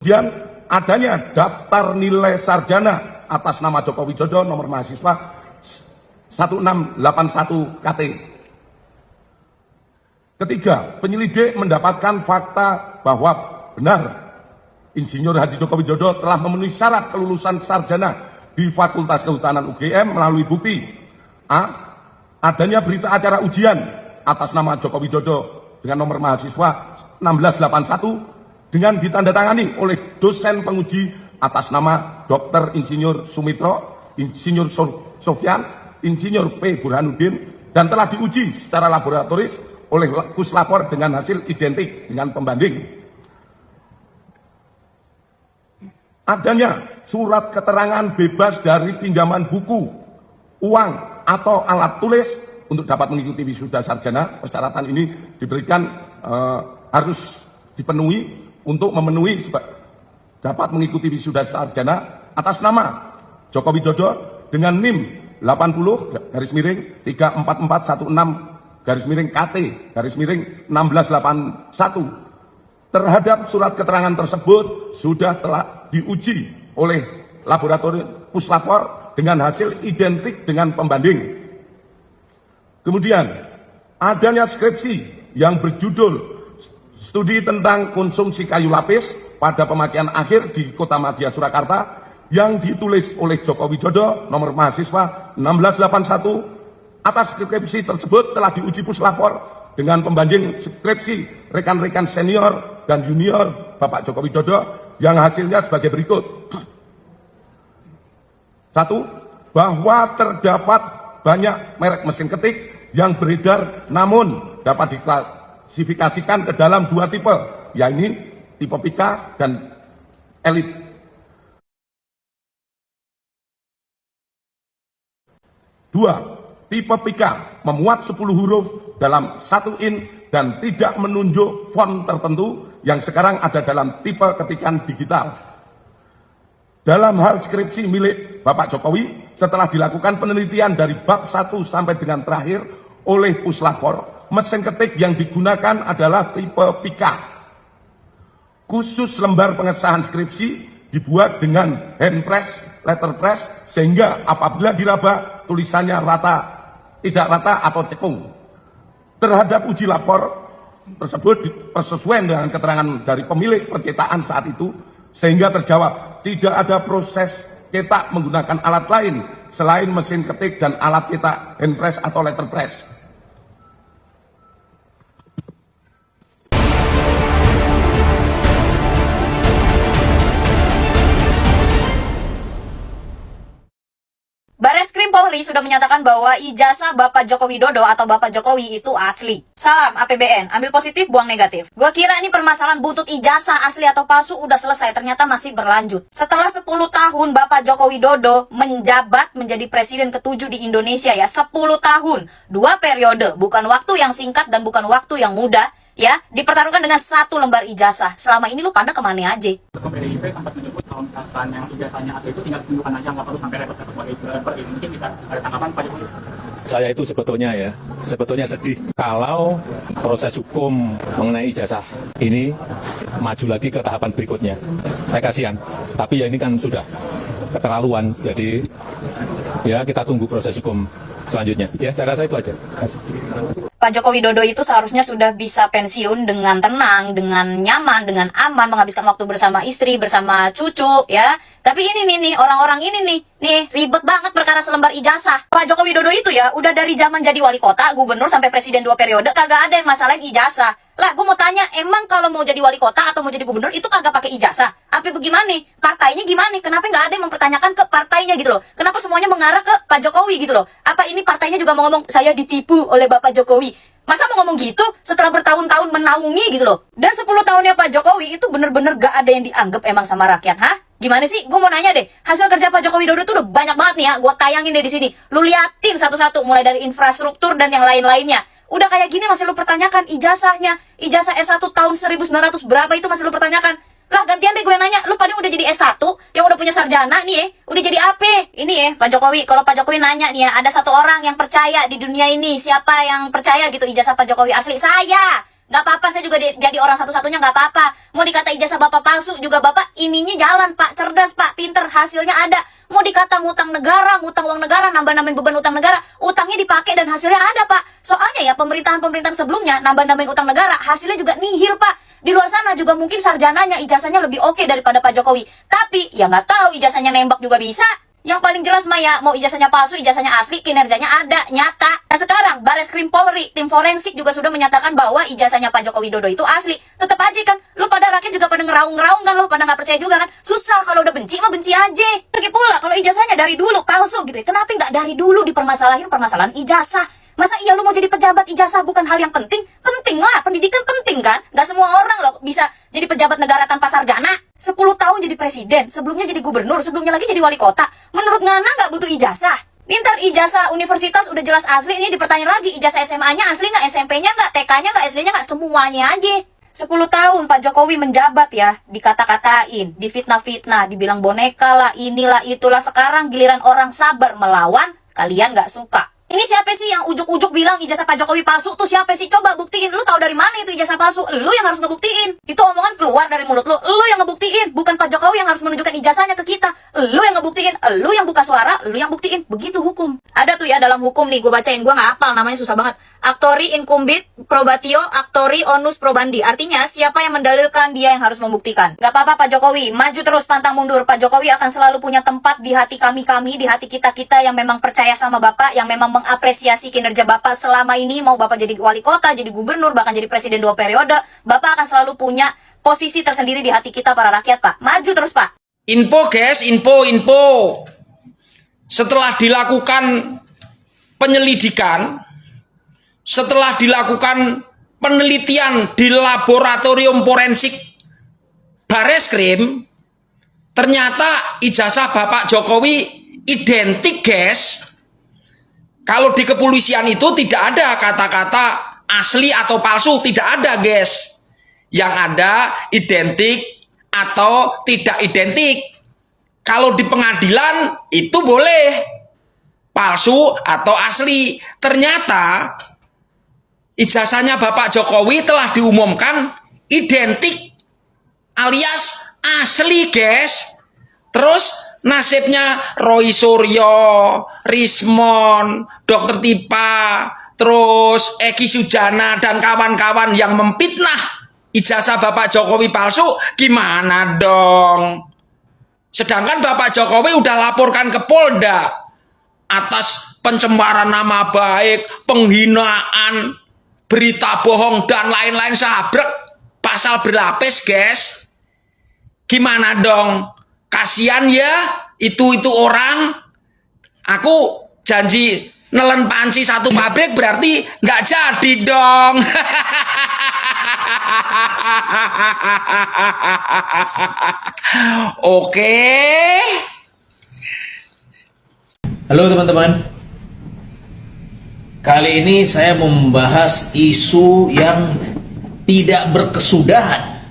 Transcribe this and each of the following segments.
Kemudian adanya daftar nilai sarjana atas nama Joko Widodo nomor mahasiswa 1681 KT. Ketiga, penyelidik mendapatkan fakta bahwa benar Insinyur Haji Joko Widodo telah memenuhi syarat kelulusan sarjana di Fakultas Kehutanan UGM melalui bukti A. Adanya berita acara ujian atas nama Joko Widodo dengan nomor mahasiswa 1681 dengan ditandatangani oleh dosen penguji atas nama Dr. Insinyur Sumitro, Insinyur Sofyan, Insinyur P. Burhanuddin, dan telah diuji secara laboratoris oleh puslapor dengan hasil identik dengan pembanding. Adanya surat keterangan bebas dari pinjaman buku, uang, atau alat tulis untuk dapat mengikuti wisuda sarjana. Persyaratan ini diberikan harus dipenuhi untuk memenuhi dapat mengikuti wisuda sarjana atas nama Joko Widodo dengan NIM 80-3416-KT-1681. Terhadap surat keterangan tersebut sudah telah diuji oleh laboratorium puslapor dengan hasil identik dengan pembanding. Kemudian adanya skripsi yang berjudul Studi tentang konsumsi kayu lapis pada pemakaian akhir di Kota Madya Surakarta yang ditulis oleh Joko Widodo nomor mahasiswa 1681. Atas skripsi tersebut telah diuji puslapor dengan pembanding skripsi rekan-rekan senior dan junior Bapak Joko Widodo yang hasilnya sebagai berikut. 1. Bahwa terdapat banyak merek mesin ketik yang beredar namun dapat diklasifikasikan ke dalam dua tipe, yaitu tipe Pika dan Elite. 2. Tipe Pika memuat 10 huruf dalam 1 in dan tidak menunjuk font tertentu yang sekarang ada dalam tipe ketikan digital. Dalam hal skripsi milik Bapak Jokowi, setelah dilakukan penelitian dari bab 1 sampai dengan terakhir oleh puslapor, mesin ketik yang digunakan adalah tipe Pika. Khusus lembar pengesahan skripsi dibuat dengan hand press, letter press, sehingga apabila diraba tulisannya rata, tidak rata atau cekung. Terhadap uji lapor tersebut persesuaian dengan keterangan dari pemilik percetakan saat itu, sehingga terjawab tidak ada proses cetak menggunakan alat lain selain mesin ketik dan alat cetak hand press atau letter press. Bareskrim Polri sudah menyatakan bahwa ijazah Bapak Joko Widodo atau Bapak Jokowi itu asli. Salam APBN, ambil positif, buang negatif. Gua kira ini permasalahan buntut ijazah asli atau palsu udah selesai, ternyata masih berlanjut. Setelah 10 tahun Bapak Joko Widodo menjabat menjadi presiden ke-7 di Indonesia ya, 10 tahun, 2 periode, bukan waktu yang singkat dan bukan waktu yang mudah. Ya, dipertaruhkan dengan 1 lembar ijazah. Selama ini lu pada kemana aja? PDIP sempat menyebut kalau misalkan yang ijazahnya asli itu tinggal tunjukkan aja, nggak perlu sampai repot-repot seperti ini. Mungkin bisa ada tanggapan Pak Jokowi? Saya itu sebetulnya sedih kalau proses hukum mengenai ijazah ini maju lagi ke tahapan berikutnya. Saya kasihan, tapi ya ini kan sudah keterlaluan. Jadi ya kita tunggu proses hukum selanjutnya. Ya saya rasa itu aja. Pak Joko Widodo itu seharusnya sudah bisa pensiun dengan tenang, dengan nyaman, dengan aman, menghabiskan waktu bersama istri, bersama cucu, ya. Tapi ini nih, orang-orang ini nih, ribet banget perkara selembar ijazah. Pak Joko Widodo itu ya, udah dari zaman jadi wali kota, gubernur, sampai presiden 2 periode, kagak ada yang masalahin ijazah. Lah, gue mau tanya, emang kalau mau jadi wali kota atau mau jadi gubernur, itu kagak pakai ijazah? Apa bagaimana? Partainya gimana? Kenapa nggak ada yang mempertanyakan ke partainya gitu loh? Kenapa semuanya mengarah ke Pak Jokowi gitu loh? Apa ini partainya juga mau ngomong, saya ditipu oleh Bapak Jokowi? Masa mau ngomong gitu setelah bertahun-tahun menaungi gitu loh? Dan 10 tahunnya Pak Jokowi itu bener-bener gak ada yang dianggap emang sama rakyat, hah? Gimana sih? Gue mau nanya deh, hasil kerja Pak Joko Widodo itu udah banyak banget nih ya, gue tayangin deh di sini. Lu liatin satu-satu, mulai dari infrastruktur dan yang lain-lainnya. Udah kayak gini masih lu pertanyakan ijazahnya. Ijazah S1 tahun 1900 berapa itu masih lu pertanyakan. Lah gantian deh gue nanya, lu pada udah jadi S1 yang udah punya sarjana nih ya, udah jadi apa? Ini ya Pak Jokowi, kalau Pak Jokowi nanya nih ya, ada satu orang yang percaya di dunia ini, siapa yang percaya gitu ijazah Pak Jokowi asli? Saya. Nggak apa-apa, saya juga jadi orang satu-satunya, nggak apa-apa. Mau dikata ijazah bapak palsu juga bapak ininya jalan pak, cerdas pak, pinter, hasilnya ada. Mau dikata ngutang negara, ngutang uang negara, nambah-nambahin beban utang negara, utangnya dipakai dan hasilnya ada pak. Soalnya ya pemerintahan-pemerintahan sebelumnya nambah-nambahin utang negara, hasilnya juga nihil pak. Di luar sana juga mungkin sarjananya, ijazahnya lebih oke daripada Pak Jokowi. Tapi ya nggak tahu, ijazahnya nembak juga bisa. Yang paling jelas mah ya, mau ijazahnya palsu, ijazahnya asli, kinerjanya ada, nyata. Nah sekarang, Bareskrim Polri, tim forensik juga sudah menyatakan bahwa ijazahnya Pak Joko Widodo itu asli. Tetap aja kan, lu pada rakyat juga pada ngeraung-ngeraung kan, lu pada nggak percaya juga kan. Susah, kalau udah benci mah benci aja. Lagi pula, kalau ijazahnya dari dulu palsu gitu ya, kenapa nggak dari dulu dipermasalahin permasalahan ijazah? Masa iya lu mau jadi pejabat, ijazah bukan hal yang penting? Penting lah, pendidikan penting kan? Gak semua orang loh bisa jadi pejabat negara tanpa sarjana. 10 tahun jadi presiden, sebelumnya jadi gubernur, sebelumnya lagi jadi wali kota. Menurut Ngana gak butuh ijazah? Pintar ijazah universitas udah jelas asli, ini dipertanyaan lagi, ijazah SMA-nya asli gak, SMP-nya gak, TK-nya gak, SD-nya gak, semuanya aja. 10 tahun Pak Jokowi menjabat ya, dikata-katain, difitnah-fitnah, dibilang boneka lah, inilah itulah. Sekarang giliran orang sabar melawan, kalian gak suka. Ini siapa sih yang ujuk-ujuk bilang ijazah Pak Jokowi palsu? Tuh siapa sih? Coba buktiin. Lu tahu dari mana itu ijazah palsu? Lu yang harus ngebuktiin. Itu omongan keluar dari mulut lu. Lu yang ngebuktiin. Bukan Pak Jokowi yang harus menunjukkan ijazahnya ke kita. Lu yang ngebuktiin. Lu yang buka suara. Lu yang buktiin. Begitu hukum. Ada tuh ya dalam hukum nih. Gue bacain. Gue nggak hafal. Namanya susah banget. Actori incumbit probatio actori onus probandi. Artinya siapa yang mendalilkan dia yang harus membuktikan. Gak apa-apa Pak Jokowi. Maju terus pantang mundur. Pak Jokowi akan selalu punya tempat di hati kami-kami. Di hati kita-kita yang memang percaya sama Bapak. Yang memang mengapresiasi kinerja Bapak selama ini, mau Bapak jadi wali kota, jadi gubernur, bahkan jadi presiden 2 periode, Bapak akan selalu punya posisi tersendiri di hati kita para rakyat, Pak. Maju terus, Pak. Info guys, info. Setelah dilakukan penyelidikan, setelah dilakukan penelitian di laboratorium forensik Bareskrim, ternyata ijazah Bapak Jokowi identik guys. Kalau di kepolisian itu tidak ada kata-kata asli atau palsu, tidak ada guys. Yang ada identik atau tidak identik. Kalau di pengadilan itu boleh palsu atau asli. Ternyata ijazahnya Bapak Jokowi telah diumumkan identik alias asli guys. Terus nasibnya Roy Suryo, Rismon, Dr. Tipa, terus Eki Sujana dan kawan-kawan yang memfitnah ijazah Bapak Jokowi palsu, gimana dong? Sedangkan Bapak Jokowi udah laporkan ke Polda atas pencemaran nama baik, penghinaan, berita bohong dan lain-lain sabrek, pasal berlapis guys. Gimana dong? Kasian ya, itu orang. Aku janji nelen panci 1 pabrik berarti nggak jadi dong. Oke. Halo teman-teman. Kali ini saya mau membahas isu yang tidak berkesudahan,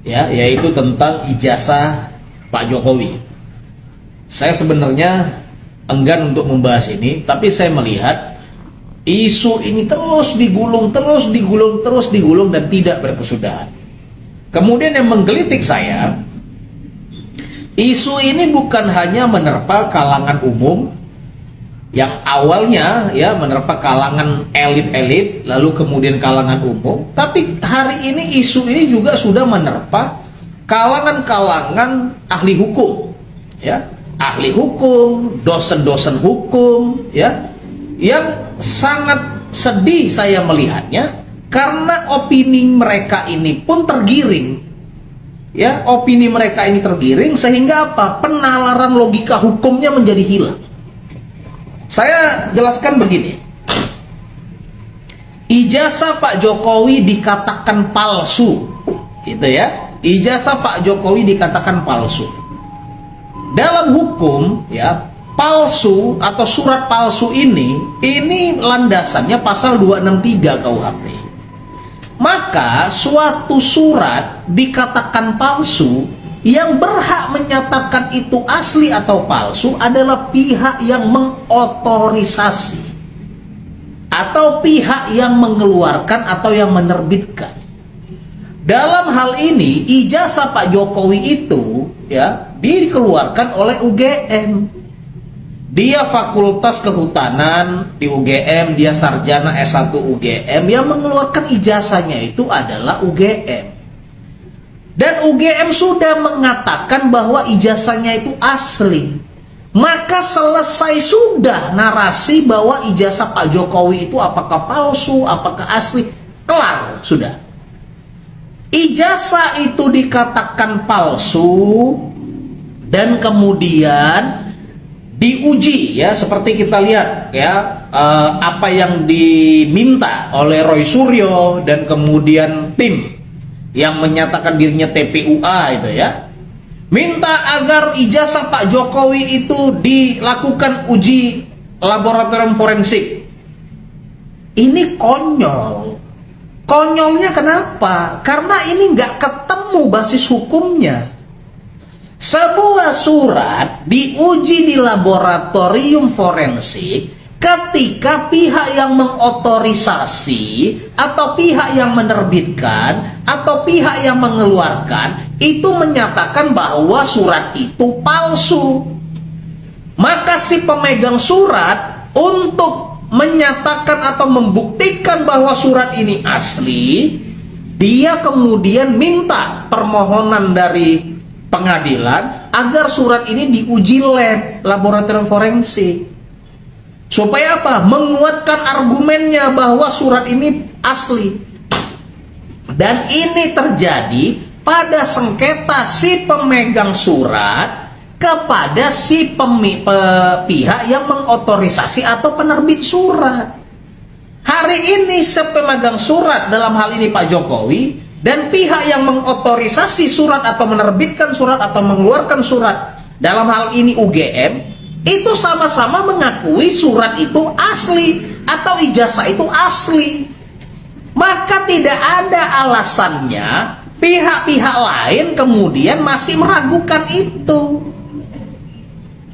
ya, yaitu tentang ijazah Pak Jokowi. Saya sebenarnya enggan untuk membahas ini, tapi saya melihat isu ini terus digulung dan tidak berkesudahan. Kemudian yang menggelitik saya, isu ini bukan hanya menerpa kalangan umum yang awalnya ya menerpa kalangan elit-elit, lalu kemudian kalangan umum, tapi hari ini isu ini juga sudah menerpa kalangan-kalangan ahli hukum, ya, ahli hukum, dosen-dosen hukum, ya, yang sangat sedih saya melihatnya karena opini mereka ini pun tergiring, ya, opini mereka ini tergiring sehingga apa? Penalaran logika hukumnya menjadi hilang. Saya jelaskan begini, ijazah Pak Jokowi dikatakan palsu, gitu ya. Ijazah Pak Jokowi dikatakan palsu. Dalam hukum ya, palsu atau surat palsu ini landasannya pasal 263 KUHP. Maka suatu surat dikatakan palsu, yang berhak menyatakan itu asli atau palsu adalah pihak yang mengotorisasi. atau pihak yang mengeluarkan atau yang menerbitkan. Dalam hal ini ijazah Pak Jokowi itu ya dikeluarkan oleh UGM. Dia Fakultas Kehutanan di UGM, dia sarjana S1 UGM, yang mengeluarkan ijazahnya itu adalah UGM. Dan UGM sudah mengatakan bahwa ijazahnya itu asli. Maka selesai sudah narasi bahwa ijazah Pak Jokowi itu apakah palsu, apakah asli, kelar sudah. Ijazah itu dikatakan palsu dan kemudian diuji ya, seperti kita lihat ya apa yang diminta oleh Roy Suryo dan kemudian tim yang menyatakan dirinya TPUA itu ya, minta agar ijazah Pak Jokowi itu dilakukan uji laboratorium forensik. Ini konyol. Konyolnya kenapa? Karena ini nggak ketemu basis hukumnya. Sebuah surat diuji di laboratorium forensik ketika pihak yang mengotorisasi atau pihak yang menerbitkan atau pihak yang mengeluarkan itu menyatakan bahwa surat itu palsu. Maka si pemegang surat untuk menyatakan atau membuktikan bahwa surat ini asli, dia kemudian minta permohonan dari pengadilan agar surat ini diuji laboratorium forensik. Supaya apa? Menguatkan argumennya bahwa surat ini asli. Dan ini terjadi pada sengketa si pemegang surat kepada si pihak yang mengotorisasi atau penerbit surat. Hari ini si pemegang surat, dalam hal ini Pak Jokowi, dan pihak yang mengotorisasi surat atau menerbitkan surat atau mengeluarkan surat, dalam hal ini UGM, itu sama-sama mengakui surat itu asli atau ijazah itu asli. Maka tidak ada alasannya pihak-pihak lain kemudian masih meragukan itu.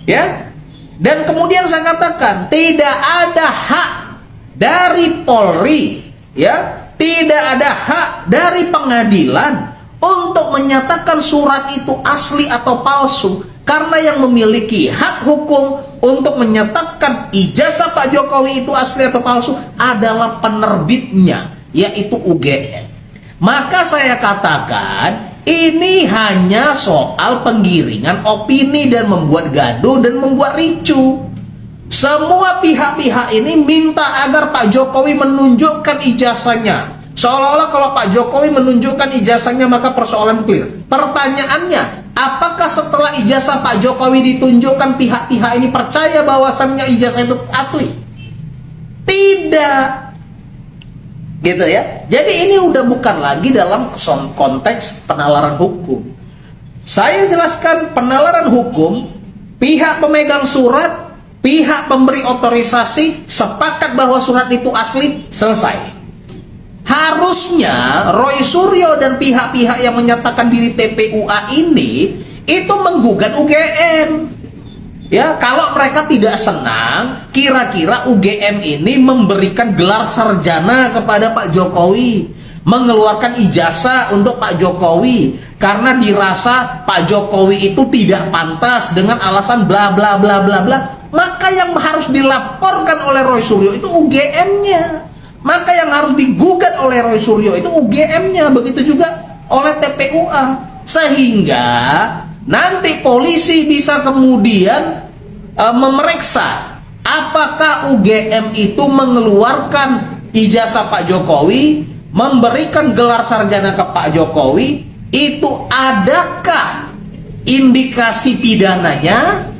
Ya, dan kemudian saya katakan tidak ada hak dari Polri, ya, tidak ada hak dari pengadilan untuk menyatakan surat itu asli atau palsu, karena yang memiliki hak hukum untuk menyatakan ijazah Pak Jokowi itu asli atau palsu adalah penerbitnya, yaitu UGM. Maka saya katakan ini hanya soal penggiringan opini dan membuat gaduh dan membuat ricu. Semua pihak-pihak ini minta agar Pak Jokowi menunjukkan ijazahnya. Seolah-olah kalau Pak Jokowi menunjukkan ijazahnya maka persoalan clear. Pertanyaannya, apakah setelah ijazah Pak Jokowi ditunjukkan pihak-pihak ini percaya bahwasannya ijazah itu asli? Tidak. Gitu ya. Jadi ini udah bukan lagi dalam konteks penalaran hukum. Saya jelaskan penalaran hukum, pihak pemegang surat, pihak pemberi otorisasi sepakat bahwa surat itu asli, selesai. Harusnya Roy Suryo dan pihak-pihak yang menyatakan diri TPUA ini itu menggugat UGM. Ya, kalau mereka tidak senang, kira-kira UGM ini memberikan gelar sarjana kepada Pak Jokowi, mengeluarkan ijazah untuk Pak Jokowi, karena dirasa Pak Jokowi itu tidak pantas dengan alasan bla bla bla bla bla. Maka yang harus dilaporkan oleh Roy Suryo itu UGM-nya. Maka yang harus digugat oleh Roy Suryo itu UGM-nya, begitu juga oleh TPUA. Sehingga nanti polisi bisa kemudian memeriksa apakah UGM itu mengeluarkan ijazah Pak Jokowi, memberikan gelar sarjana ke Pak Jokowi, itu adakah indikasi pidananya,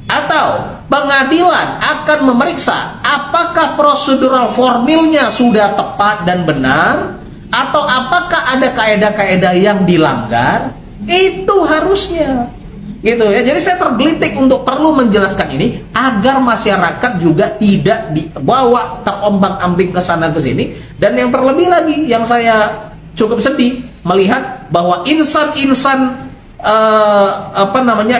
atau pengadilan akan memeriksa apakah prosedural formilnya sudah tepat dan benar, atau apakah ada kaedah-kaedah yang dilanggar. Itu harusnya gitu ya. Jadi saya tergelitik untuk perlu menjelaskan ini agar masyarakat juga tidak dibawa terombang-ambing ke sana ke sini. Dan yang terlebih lagi yang saya cukup sedih melihat bahwa insan-insan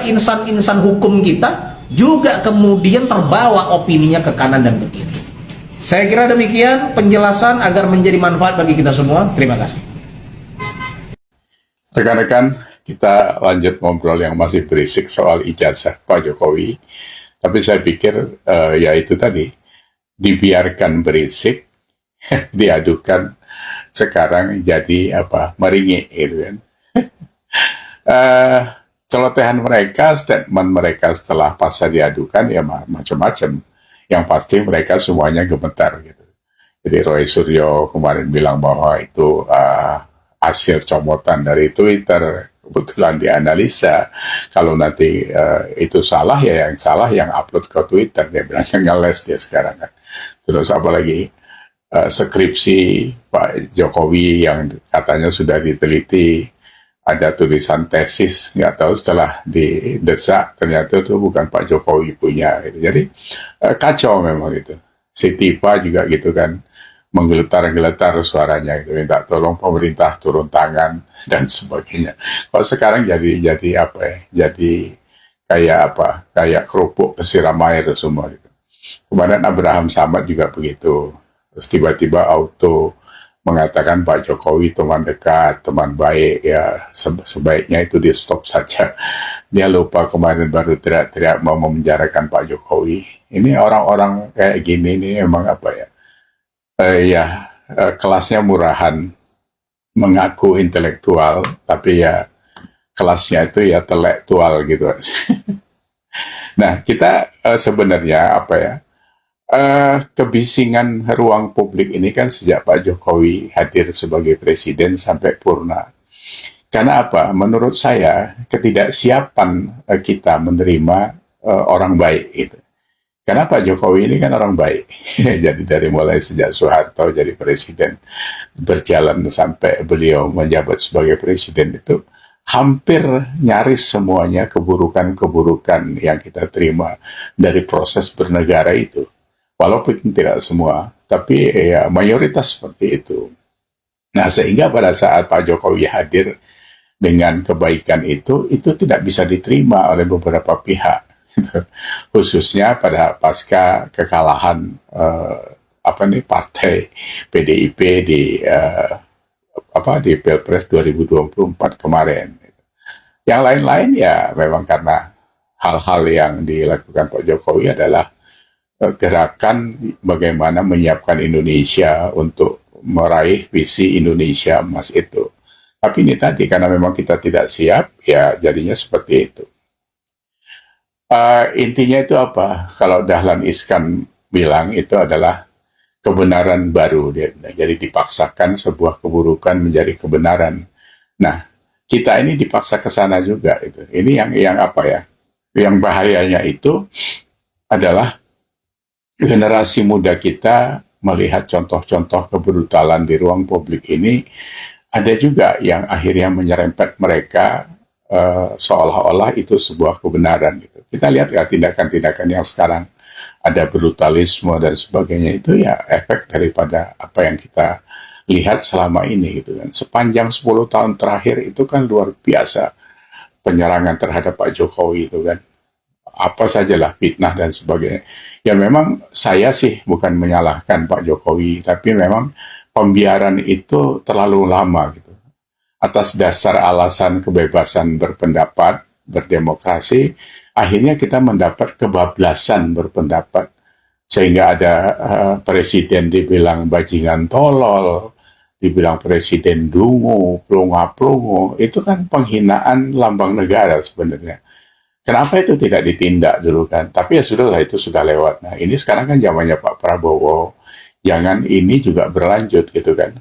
insan-insan hukum kita juga kemudian terbawa opininya ke kanan dan ke kiri. Saya kira demikian penjelasan agar menjadi manfaat bagi kita semua. Terima kasih. Rekan-rekan, kita lanjut ngobrol yang masih berisik soal ijazah Pak Jokowi. Tapi saya pikir ya itu tadi, dibiarkan berisik, diadukan, sekarang jadi apa, meringik gitu kan. Celotehan mereka, statement mereka setelah pasca diadukan ya macam-macam. Yang pasti mereka semuanya gemetar gitu. Jadi Roy Suryo kemarin bilang bahwa itu hasil comotan dari Twitter, kebetulan dianalisa. Kalau nanti itu salah ya yang salah yang upload ke Twitter, dia bilang ngeles dia sekarang kan. Terus apalagi skripsi Pak Jokowi yang katanya sudah diteliti, ada tulisan tesis, nggak tahu setelah didesak ternyata itu bukan Pak Jokowi punya gitu. Jadi kacau memang itu. Si Tifa juga gitu kan, menggeletar-geletar suaranya gitu, minta tolong pemerintah turun tangan dan sebagainya. Kalau sekarang jadi apa ya, jadi kayak apa, kayak kerupuk kesiram air semua gitu. Kemarin Abraham Samad juga begitu, terus tiba-tiba auto mengatakan Pak Jokowi teman dekat, teman baik, ya sebaiknya itu di stop saja. Dia lupa kemarin baru teriak-teriak mau memenjarakan Pak Jokowi. Ini orang-orang kayak gini ini memang apa ya, kelasnya murahan, mengaku intelektual, tapi ya kelasnya itu ya telektual gitu. Nah, kita sebenarnya apa ya, kebisingan ruang publik ini kan sejak Pak Jokowi hadir sebagai presiden sampai purna. Karena apa? Menurut saya ketidaksiapan kita menerima orang baik itu. Karena Pak Jokowi ini kan orang baik. Jadi dari mulai sejak Soeharto jadi presiden, berjalan sampai beliau menjabat sebagai presiden itu hampir nyaris semuanya keburukan-keburukan yang kita terima dari proses bernegara itu. Walaupun tidak semua, tapi ya mayoritas seperti itu. Nah, sehingga pada saat Pak Jokowi hadir dengan kebaikan itu tidak bisa diterima oleh beberapa pihak. Khususnya pada pasca kekalahan partai PDIP di Pilpres 2024 kemarin. Yang lain-lain ya memang karena hal-hal yang dilakukan Pak Jokowi adalah gerakan bagaimana menyiapkan Indonesia untuk meraih visi Indonesia emas itu. Tapi ini tadi, karena memang kita tidak siap, ya jadinya seperti itu. Intinya itu apa? Kalau Dahlan Iskan bilang itu adalah kebenaran baru. Jadi dipaksakan sebuah keburukan menjadi kebenaran. Nah, kita ini dipaksa ke sana juga. Itu. Ini yang apa ya? Yang bahayanya itu adalah generasi muda kita melihat contoh-contoh kebrutalan di ruang publik ini, ada juga yang akhirnya menyerempet mereka seolah-olah itu sebuah kebenaran. Gitu. Kita lihat ya tindakan-tindakan yang sekarang ada brutalisme dan sebagainya, itu ya efek daripada apa yang kita lihat selama ini gitu kan. Sepanjang 10 tahun terakhir itu kan luar biasa penyerangan terhadap Pak Jokowi itu kan. Apa sajalah fitnah dan sebagainya. Ya memang saya sih bukan menyalahkan Pak Jokowi, tapi memang pembiaran itu terlalu lama gitu. Atas dasar alasan kebebasan berpendapat, berdemokrasi, akhirnya kita mendapat kebablasan berpendapat. Sehingga ada presiden dibilang bajingan tolol, dibilang presiden dungu, plonga-plongo, itu kan penghinaan lambang negara sebenarnya. Kenapa itu tidak ditindak dulu kan? Tapi ya sudahlah, itu sudah lewat. Nah ini sekarang kan zamannya Pak Prabowo. Jangan ini juga berlanjut gitu kan.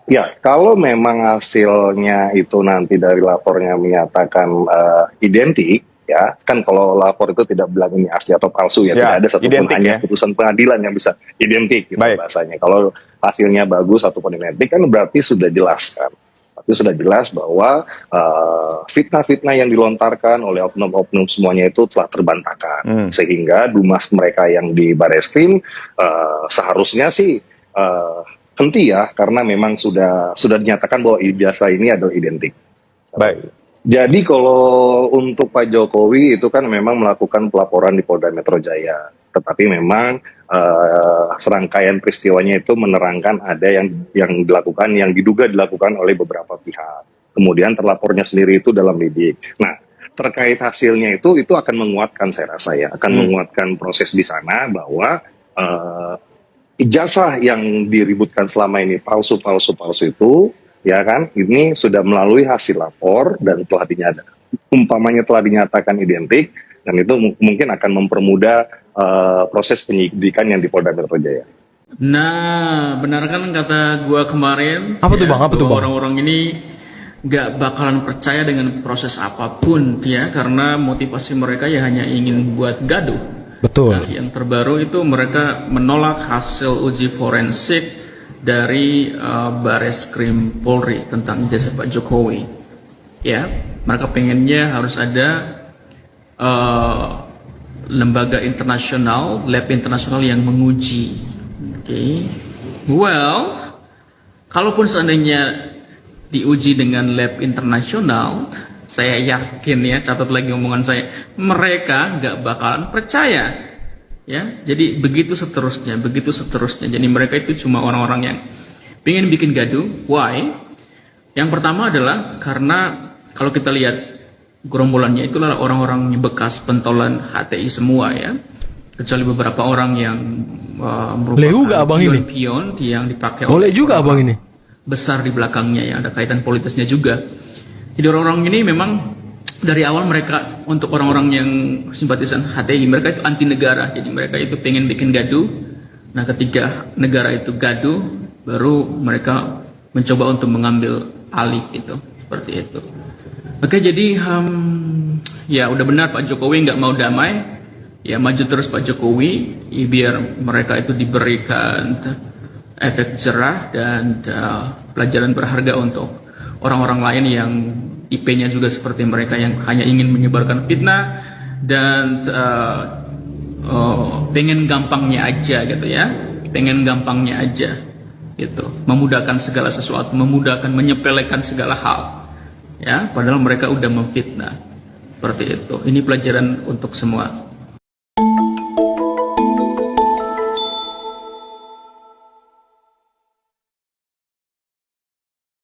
Ya, kalau memang hasilnya itu nanti dari lapornya menyatakan identik, ya kan kalau lapor itu tidak bilang ini asli atau palsu ya, tidak ada satupun hanya putusan pengadilan yang bisa identik gitu bahasanya. Kalau hasilnya bagus ataupun identik kan berarti sudah jelas kan. Tapi sudah jelas bahwa fitnah-fitnah yang dilontarkan oleh oknum-oknum semuanya itu telah terbantahkan. Sehingga dumas mereka yang di Bareskrim seharusnya sih henti ya, karena memang sudah dinyatakan bahwa ijazah ini adalah identik. Baik. Jadi kalau untuk Pak Jokowi itu kan memang melakukan pelaporan di Polda Metro Jaya, tetapi memang serangkaian peristiwanya itu menerangkan ada yang dilakukan, yang diduga dilakukan oleh beberapa pihak. Kemudian terlapornya sendiri itu dalam lidik. Nah, terkait hasilnya itu akan menguatkan, saya rasa ya, akan menguatkan proses di sana bahwa ijazah yang diributkan selama ini palsu itu, ya kan, ini sudah melalui hasil lapor dan telah dinyatakan identik, dan itu mungkin akan mempermudah proses penyidikan yang di Polda Metro Jaya. Nah, benar kan kata gua kemarin? Apa tuh Bang? Apa tuh Bang? Orang-orang ini gak bakalan percaya dengan proses apapun ya, karena motivasi mereka ya hanya ingin buat gaduh. Betul. Nah, yang terbaru itu mereka menolak hasil uji forensik dari Bareskrim Polri tentang ijazah Pak Jokowi. Ya, mereka pengennya harus ada lembaga internasional, lab internasional yang menguji. Oke. Well, kalaupun seandainya diuji dengan lab internasional, saya yakin ya, catat lagi omongan saya, mereka nggak bakalan percaya. Ya, jadi begitu seterusnya. Jadi mereka itu cuma orang-orang yang pengen bikin gaduh. Why? Yang pertama adalah karena kalau kita lihat gerombolannya itulah orang-orang bekas pentolan HTI semua ya, kecuali beberapa orang yang merupakan pion yang dipakai boleh juga abang ini besar di belakangnya ya, ada kaitan politisnya juga. Jadi orang-orang ini memang dari awal mereka, untuk orang-orang yang simpatisan HTI, mereka itu anti negara. Jadi mereka itu pengen bikin gaduh. Nah, ketika negara itu gaduh, baru mereka mencoba untuk mengambil alih itu, seperti itu. Oke, jadi ya udah benar Pak Jokowi nggak mau damai. Ya maju terus Pak Jokowi, ya, biar mereka itu diberikan efek jerah dan pelajaran berharga untuk orang-orang lain yang IP-nya juga seperti mereka, yang hanya ingin menyebarkan fitnah dan pengen gampangnya aja gitu ya, gitu, memudahkan segala sesuatu, menyepelekan segala hal ya, padahal mereka udah memfitnah, seperti itu. Ini pelajaran untuk semua.